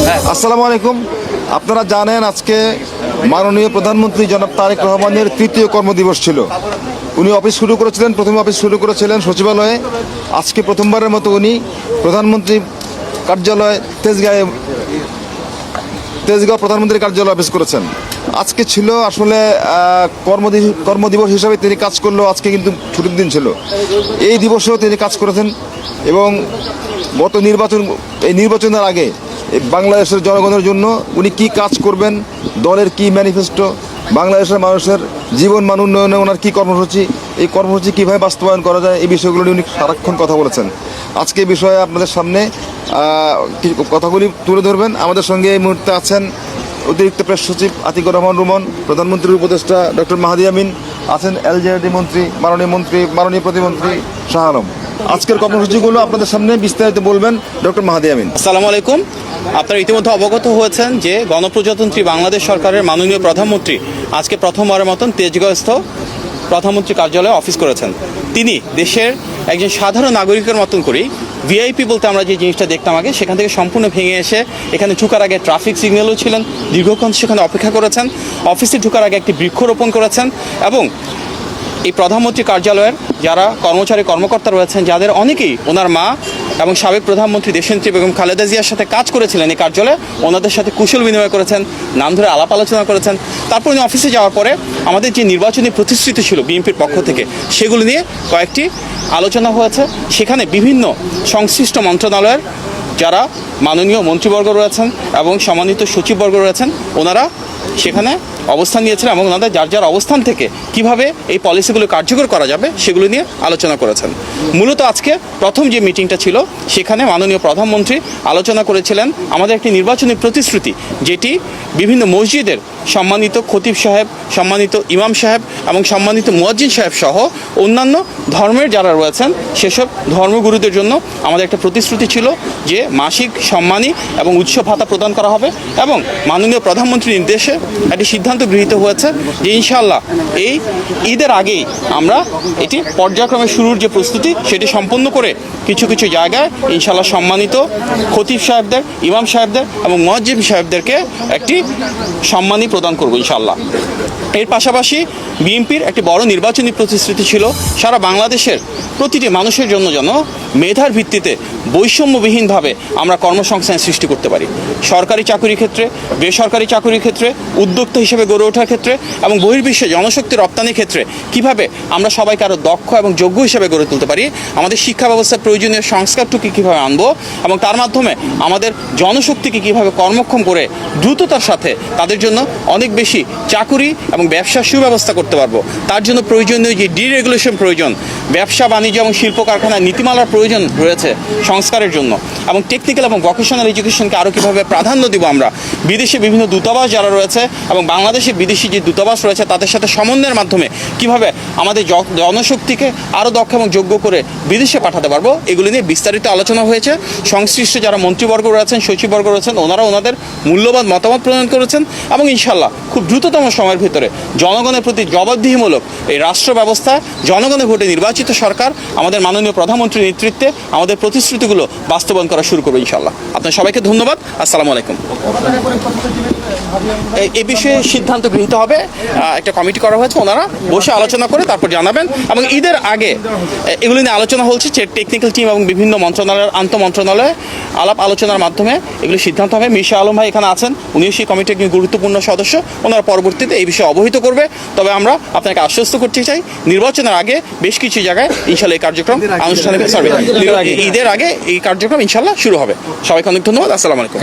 আসসালামু আলাইকুম। আপনারা জানেন আজকে মাননীয় প্রধানমন্ত্রী জনাব তারেক রহমানের তৃতীয় কর্মদিবস ছিল। উনি অফিস শুরু করেছিলেন, প্রথমে অফিস শুরু করেছিলেন সচিবালয়ে। আজকে প্রথমবারের মতো উনি প্রধানমন্ত্রী কার্যালয় তেজগাঁও প্রধানমন্ত্রীর কার্যালয় অফিস করেছেন। আজকে ছিল আসলে কর্মদিবস হিসাবে তিনি কাজ করলেও আজকে কিন্তু ছুটির দিন ছিল। এই দিবসেও তিনি কাজ করেছেন এবং গত নির্বাচনের আগে বাংলাদেশের জনগণের জন্য উনি কি কাজ করবেন, দলের কি ম্যানিফেস্টো, বাংলাদেশের মানুষের জীবন মান উন্নয়নে ওনার কী কর্মসূচি, এই কর্মসূচি কীভাবে বাস্তবায়ন করা যায়, এই বিষয়গুলো নিয়ে উনি সারাক্ষণ কথা বলেছেন। আজকে এই বিষয়ে আপনাদের সামনে কথাগুলি তুলে ধরবেন। আমাদের সঙ্গে এই মুহূর্তে আছেন অতিরিক্ত প্রেস সচিব আতিকুর রহমান রুমন, প্রধানমন্ত্রীর উপদেষ্টা ডক্টর মাহাদি আমিন, আছেন এলজেডি মন্ত্রী মাননীয় প্রতিমন্ত্রী শাহ আলম। আজকের কর্মসূচিগুলো আপনাদের সামনে বিস্তারিত বলবেন ডক্টর মাহাদি আমিন। আসসালামু আলাইকুম। আপনারা ইতিমধ্যে অবগত হয়েছেন যে গণপ্রজাতন্ত্রী বাংলাদেশ সরকারের মাননীয় প্রধানমন্ত্রী আজকে প্রথমবারের মতন তেজগাঁওস্থ প্রধানমন্ত্রী কার্যালয়ে অফিস করেছেন। তিনি দেশের একজন সাধারণ নাগরিকের মতন করেই ভিআইপি বলতে আমরা যে জিনিসটা দেখতাম আগে, সেখান থেকে সম্পূর্ণ ভেঙে এসে এখানে ঢুকার আগে ট্রাফিক সিগন্যালও ছিলেন, দীর্ঘক্ষণ সেখানে অপেক্ষা করেছেন, অফিসে ঢুকার আগে একটি বৃক্ষরোপণ করেছেন এবং এই প্রধানমন্ত্রী কার্যালয়ের যারা কর্মকর্তা রয়েছেন, যাদের অনেকেই ওনার মা এবং সাবেক প্রধানমন্ত্রী দেশনেত্রী বেগম খালেদা জিয়ার সাথে কাজ করেছিলেন এই কার্যালয়ে, ওনাদের সাথে কুশল বিনিময় করেছেন, নাম ধরে আলাপ আলোচনা করেছেন। তারপর উনি অফিসে যাওয়ার পরে আমাদের যে নির্বাচনী প্রতিশ্রুতি ছিল বিএনপির পক্ষ থেকে, সেগুলো নিয়ে কয়েকটি আলোচনা হয়েছে। সেখানে বিভিন্ন সংশ্লিষ্ট মন্ত্রণালয়ের যারা মাননীয় মন্ত্রীবর্গ রয়েছেন এবং সম্মানিত সচিববর্গ রয়েছেন, ওনারা সেখানে অবস্থান নিয়েছিলেন এবং ওনাদের যার অবস্থান থেকে কিভাবে এই পলিসিগুলো কার্যকর করা যাবে সেগুলো নিয়ে আলোচনা করেছেন। মূলত আজকে প্রথম যে মিটিংটা ছিল সেখানে মাননীয় প্রধানমন্ত্রী আলোচনা করেছিলেন আমাদের একটি নির্বাচনী প্রতিশ্রুতি, যেটি বিভিন্ন মসজিদের সম্মানিত খতিব সাহেব, সম্মানিত ইমাম সাহেব এবং সম্মানিত মুয়াজ্জিন সাহেব সহ অন্যান্য ধর্মের যারা রয়েছেন সেসব ধর্মগুরুদের জন্য আমাদের একটা প্রতিশ্রুতি ছিল যে মাসিক সম্মানী এবং উৎসব ভাতা প্রদান করা হবে। এবং মাননীয় প্রধানমন্ত্রীর নির্দেশে একটি সিদ্ধান্ত গৃহীত হয়েছে যে ইনশাআল্লাহ এই ঈদের আগেই আমরা এটি পর্যায়ক্রমে শুরুর যে প্রস্তুতি সেটি সম্পন্ন করে কিছু কিছু জায়গায় ইনশাআল্লাহ সম্মানিত খতিব সাহেবদের, ইমাম সাহেবদের এবং মুয়াজ্জিন সাহেবদেরকে একটি সম্মানী প্রদান করব ইনশাআল্লাহ। এর পাশাপাশি বিএনপির একটি বড় নির্বাচনী প্রতিশ্রুতি ছিল সারা বাংলাদেশের প্রতিটি মানুষের জন্য যেন মেধার ভিত্তিতে বৈষম্যবিহীনভাবে আমরা কর্মসংস্থান সৃষ্টি করতে পারি। সরকারি চাকুরির ক্ষেত্রে, বেসরকারি চাকুরির ক্ষেত্রে, উদ্যোক্তা হিসেবে গড়ে ওঠার ক্ষেত্রে এবং বহির্বিশ্বে জনশক্তি রপ্তানির ক্ষেত্রে কিভাবে আমরা সবাইকে আরও দক্ষ এবং যোগ্য হিসেবে গড়ে তুলতে পারি, আমাদের শিক্ষা ব্যবস্থার প্রয়োজনীয় সংস্কারটুকু কীভাবে আনবো এবং তার মাধ্যমে আমাদের জনশক্তিকে কীভাবে কর্মক্ষম করে দ্রুততার সাথে তাদের জন্য অনেক বেশি চাকুরি এবং ব্যবসার সুব্যবস্থা করতে পারবো। তার জন্য প্রয়োজনীয় যে ডিরেগুলেশন প্রয়োজন, ব্যবসা বাণিজ্য এবং শিল্প কারখানার নীতিমালার প্রয়োজন রয়েছে সংস্কারের জন্য, এবং টেকনিক্যাল এবং ভোকেশনাল এডুকেশনকে আরও কীভাবে প্রাধান্য দিব আমরা, বিদেশে বিভিন্ন দূতাবাস যারা রয়েছে এবং বাংলাদেশে বিদেশি যে দূতাবাস রয়েছে তাদের সাথে সমন্বয়ের মাধ্যমে কিভাবে আমাদের জনশক্তিকে আরও দক্ষ এবং যোগ্য করে বিদেশে পাঠাতে পারবো, এগুলি নিয়ে বিস্তারিত আলোচনা হয়েছে। সংশ্লিষ্ট যারা মন্ত্রীবর্গ রয়েছেন, সচিববর্গ রয়েছেন, ওনারা ওনাদের মূল্যবান মতামত প্রদান করেছেন এবং ইনশাআল্লাহ খুব দ্রুততম সময়ের ভিতরে জনগণের প্রতি জবাবদিহিমূলক এই রাষ্ট্র ব্যবস্থা, জনগণের ভোটে নির্বাচিত সরকার আমাদের মাননীয় প্রধানমন্ত্রীর নেতৃত্বে আমাদের প্রতিশ্রুতিগুলো বাস্তবায়ন করা শুরু করবে ইনশাআল্লাহ। আপনার সবাইকে ধন্যবাদ। আসসালামু আলাইকুম। এই বিষয়ে সিদ্ধান্ত গৃহীত হবে, একটা কমিটি করা হয়েছে, ওনারা বসে আলোচনা করে তারপর জানাবেন এবং ঈদের আগে এগুলি নিয়ে আলোচনা হচ্ছে টেকনিক্যাল টিম এবং বিভিন্ন মন্ত্রণালয়ের আন্তঃমন্ত্রণালয়ে আলাপ আলোচনার মাধ্যমে এগুলি সিদ্ধান্ত হবে। মির্জা আলম ভাই এখানে আছেন, উনিও সেই কমিটির একজন গুরুত্বপূর্ণ সদস্য, ওনারা পরবর্তীতে এই বিষয়ে অবহিত করবে। তবে আমরা আপনাকে আশ্বস্ত করতে চাই নির্বাচনের আগে বেশ কিছু জায়গায় ইনশাল্লাহ এই কার্যক্রম ঈদের আগে এই কার্যক্রম ইনশাল্লাহ শুরু হবে। সবাইকে অনেক ধন্যবাদ। আসসালামু আলাইকুম।